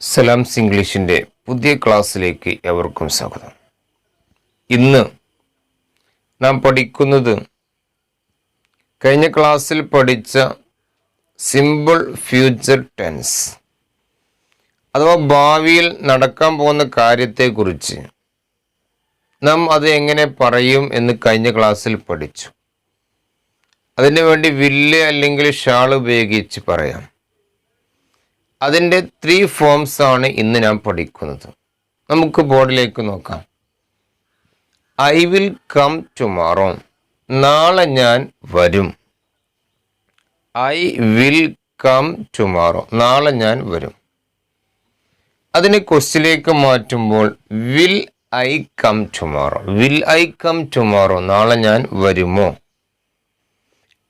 സലാംസ് ഇംഗ്ലീഷിൻ്റെ പുതിയ ക്ലാസ്സിലേക്ക് എവർക്കും സ്വാഗതം. ഇന്ന് നാം പഠിക്കുന്നത് കഴിഞ്ഞ ക്ലാസ്സിൽ പഠിച്ച സിമ്പിൾ ഫ്യൂച്ചർ ടെൻസ് അഥവാ ഭാവിയിൽ നടക്കാൻ പോകുന്ന കാര്യത്തെക്കുറിച്ച് നാം അത് എങ്ങനെ പറയും എന്ന് കഴിഞ്ഞ ക്ലാസ്സിൽ പഠിച്ചു. അതിനു വേണ്ടി വില്ല് അല്ലെങ്കിൽ ഷാൾ ഉപയോഗിച്ച് പറയാം. അതിൻ്റെ 3 ഫോംസ് ആണ് ഇന്ന് ഞാൻ പഠിക്കുന്നത്. നമുക്ക് ബോർഡിലേക്ക് നോക്കാം. ഐ വിൽ കം ടുമോറോ, നാളെ ഞാൻ വരും. ഐ വിൽ കം ടുമോറോ, നാളെ ഞാൻ വരും. അതിനെ ക്വസ്റ്റ്യനിലേക്ക് മാറ്റുമ്പോൾ will I come tomorrow, will I come tomorrow, നാളെ ഞാൻ വരുമോ.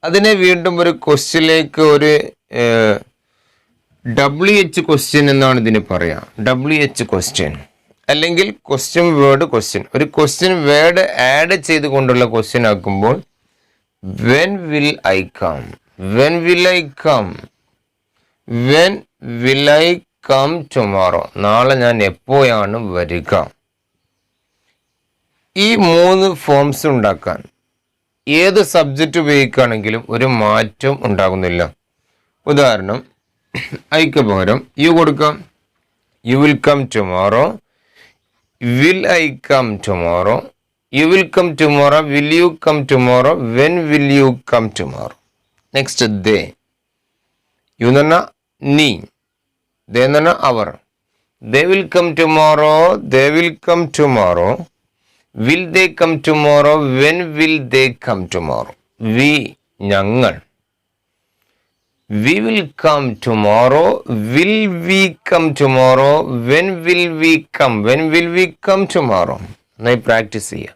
അതിനെ വീണ്ടും ഒരു ക്വസ്റ്റ്യനിലേക്ക് ഒരു WH ക്വസ്റ്റ്യൻ എന്നാണ് ഇതിന് പറയാം. WH ക്വസ്റ്റ്യൻ അല്ലെങ്കിൽ ക്വസ്റ്റ്യൻ വേർഡ് ക്വസ്റ്റ്യൻ. ഒരു ക്വസ്റ്റ്യൻ വേർഡ് ആഡ് ചെയ്തുകൊണ്ടുള്ള ക്വസ്റ്റ്യൻ ആക്കുമ്പോൾ when will I come, when will I come, when will I come tomorrow, നാളെ ഞാൻ എപ്പോഴാണ് വരിക. ഈ 3 ഫോംസ് ഉണ്ടാക്കാൻ ഏത് സബ്ജക്റ്റ് ഉപയോഗിക്കുകയാണെങ്കിലും ഒരു മാറ്റം ഉണ്ടാകുന്നില്ല. ഉദാഹരണം, ഐക്ക് പകരം യു കൊടുക്കാം. You will come tomorrow, will I come tomorrow, you will come tomorrow, will you come tomorrow, when will you come tomorrow. Next they, you എന്ന് പറഞ്ഞാൽ നീ, ദേ എന്ന് പറഞ്ഞാൽ അവർ. They will come tomorrow, they will come tomorrow, will they come tomorrow, when will they come tomorrow. We ഞങ്ങൾ. We will come tomorrow. Will we come tomorrow? When will we come? When will we come tomorrow? നന്നായി practice ചെയ്യാം.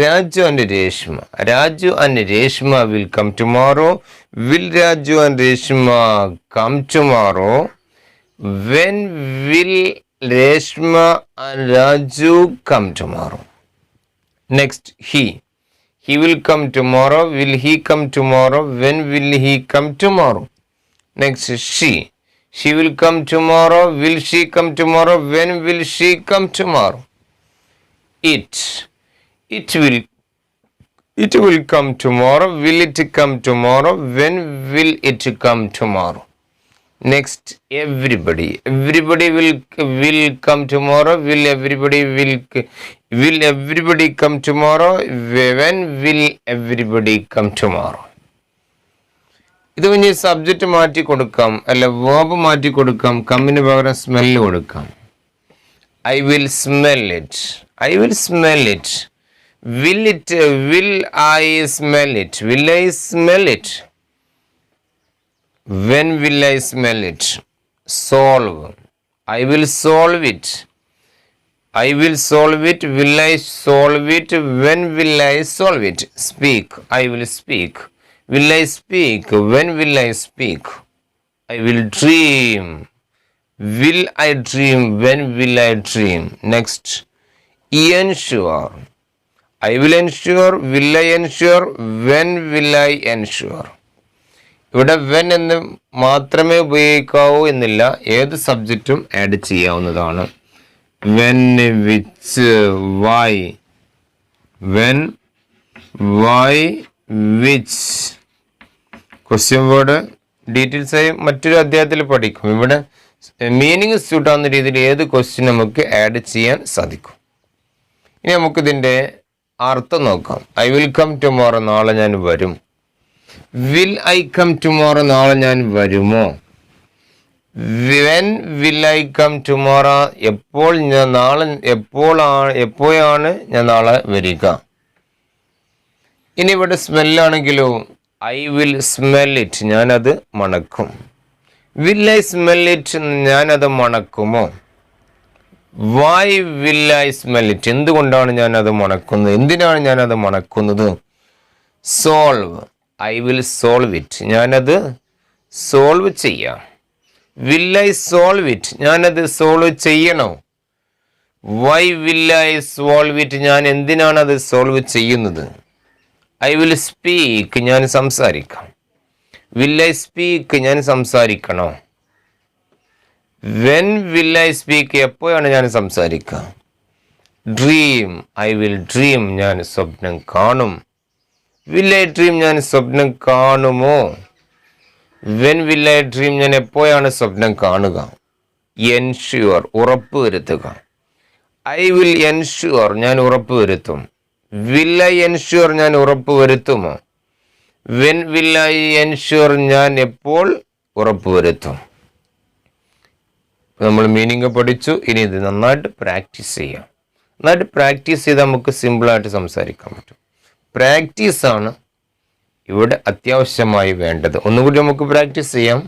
Raju and Reshma, Raju and Reshma will come tomorrow. Will Raju and Reshma come tomorrow? When will Reshma and Raju come tomorrow? Next, he will come tomorrow. Will he come tomorrow? When will he come tomorrow? Next, she will come tomorrow. Will she come tomorrow? When will she come tomorrow? It will come tomorrow. Will it come tomorrow? When will it come tomorrow? Next, everybody will come tomorrow. Will everybody come tomorrow? When will everybody come tomorrow? ഇത് ഇനി subject മാറ്റി കൊടുക്കാം, അല്ല verb മാറ്റി കൊടുക്കാം. കമ്മിന് പകരം smell കൊടുക്കാം. I will smell it, I will smell it. Will it, will I smell it, will I smell it. When will I smell it. Solve, I will solve it, I will solve it. Will I solve it. When will I solve it. Speak, I will speak. Will I speak? When will I speak? I will dream. Will I dream? When will I dream? Next, ensure. I will ensure. Will I ensure? When will I ensure? ഇവിടെ when എന്ന് മാത്രമേ ഉപയോഗിക്കാവൂ എന്നില്ല, ഏത് സബ്ജക്റ്റും add ചെയ്യാവുന്നതാണ്. When, which, why. When, why, which. Question word details ആയി മറ്റൊരു അധ്യായത്തിൽ പഠിക്കും. ഇവിടെ മീനിങ് സ്യൂട്ടാവുന്ന രീതിയിൽ ഏത് ക്വസ്റ്റ്യൻ നമുക്ക് ആഡ് ചെയ്യാൻ സാധിക്കും. ഇനി നമുക്കിതിൻ്റെ അർത്ഥം നോക്കാം. ഐ വിൽ കം ടുമോറോ, നാളെ ഞാൻ വരും. വിൽ ഐ കം ടുമോറോ, നാളെ ഞാൻ വരുമോ. When will I come tomorrow, എപ്പോൾ ഞാൻ നാളെ, എപ്പോഴാണ് ഞാൻ നാളെ വരിക. ഇനി ഇവിടെ സ്മെല്ലാണെങ്കിലോ ഐ വിൽ സ്മെൽ ഇറ്റ്, ഞാനത് മണക്കും. വിൽ ഐ സ്മെൽ ഇറ്റ്, ഞാനത് മണക്കുമോ. Why will I smell it, എന്തുകൊണ്ടാണ് ഞാനത് മണക്കുന്നത്, എന്തിനാണ് ഞാനത് മണക്കുന്നത്. Solve, I will solve it, ഞാനത് സോൾവ് ചെയ്യാം. വിൽ ഐ സോൾവ് ഇറ്റ്, ഞാനത് സോൾവ് ചെയ്യണോ. Why will I solve it, ഞാൻ എന്തിനാണ് അത് സോൾവ് ചെയ്യുന്നത്. ഐ വിൽ സ്പീക്ക്, ഞാൻ സംസാരിക്കാം. വിൽ ഐ സ്പീക്ക്, ഞാൻ സംസാരിക്കണോ. വെൻ വിൽ ഐ സ്പീക്ക്, എപ്പോഴാണ് ഞാൻ സംസാരിക്കുക. ഡ്രീം, ഐ വിൽ ഡ്രീം, ഞാൻ സ്വപ്നം കാണും. വിൽ ഐ ഡ്രീം, ഞാൻ സ്വപ്നം കാണുമോ. വെൻ വിൽ ഐ ഡ്രീം, ഞാൻ എപ്പോഴാണ് സ്വപ്നം കാണുക. എൻഷ്യൂർ, ഉറപ്പ് വരുത്തുക. ഐ വിൽ എൻഷ്യൂർ, ഞാൻ ഉറപ്പ് വരുത്തും. വിൽ ഐ എൻഷ്യൂർ, ഞാൻ ഉറപ്പ് വരുത്തുമോ. വെൻ വിൽ ഐ എൻഷ്യൂർ, ഞാൻ എപ്പോൾ ഉറപ്പ് വരുത്തും. നമ്മൾ മീനിങ് പഠിച്ചു. ഇനി ഇത് നന്നായിട്ട് പ്രാക്ടീസ് ചെയ്യാം. നന്നായിട്ട് പ്രാക്ടീസ് ചെയ്താൽ നമുക്ക് സിമ്പിളായിട്ട് സംസാരിക്കാൻ പറ്റും. പ്രാക്ടീസാണ് ഇവിടെ അത്യാവശ്യമായി വേണ്ടത്. ഒന്നുകൂടി നമുക്ക് പ്രാക്ടീസ് ചെയ്യാം.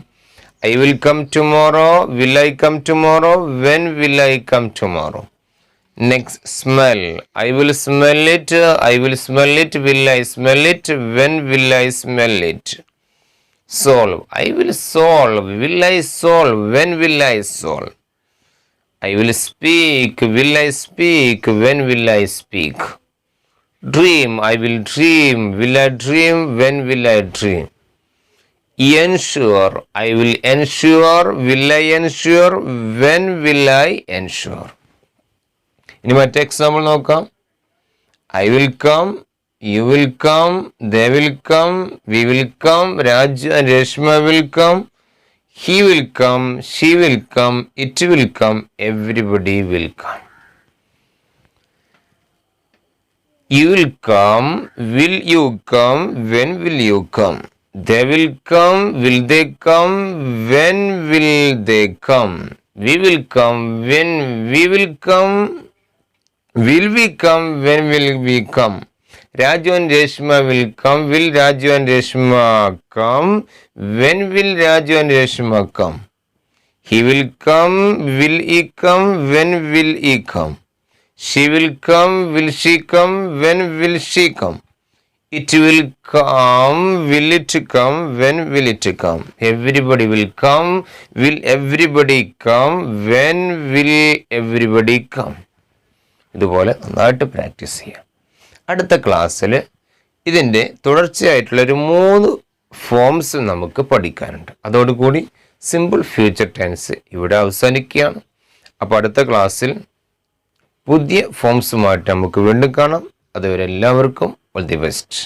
I will come tomorrow, will I come tomorrow, when will I come tomorrow. Next, smell, I will smell it, I will smell it, will I smell it, when will I smell it. Solve, I will solve, will I solve, when will I solve. I will speak, will I speak, when will I speak. Dream, I will dream, will I dream, when will I dream. Ensure, I will ensure, will I ensure, when will I ensure. ഇനി മറ്റേ example നോക്കാം. I will come, you will come, they will come, we will come, Raju and Reshma will come, he will come, she will come, it will come, everybody will come. You will come, will you come, when will you come. They will come, will they come, when will they come. We will come, when we will come, will we come, when will we come. Raju and Reshma will come, will Raju and Reshma come, when will Raju and Reshma come. He will come, will he come, when will he come. She will come, will she come, when will she come. It will come, will it come, when will it come. Everybody will come, will everybody come, when will everybody come. ഇതുപോലെ നന്നായിട്ട് practice ചെയ്യാം. അടുത്ത ക്ലാസ്സിൽ ഇതിൻ്റെ തുടർച്ചയായിട്ടുള്ളൊരു 3 forms നമുക്ക് പഠിക്കാനുണ്ട്. അതോടുകൂടി simple future tense ഇവിടെ അവസാനിക്കുകയാണ്. അപ്പോൾ അടുത്ത ക്ലാസ്സിൽ പുതിയ ഫോംസുമായിട്ട് നമുക്ക് വീണ്ടും കാണാം. അതുവരെ എല്ലാവർക്കും ഓൾ ദി ബെസ്റ്റ്.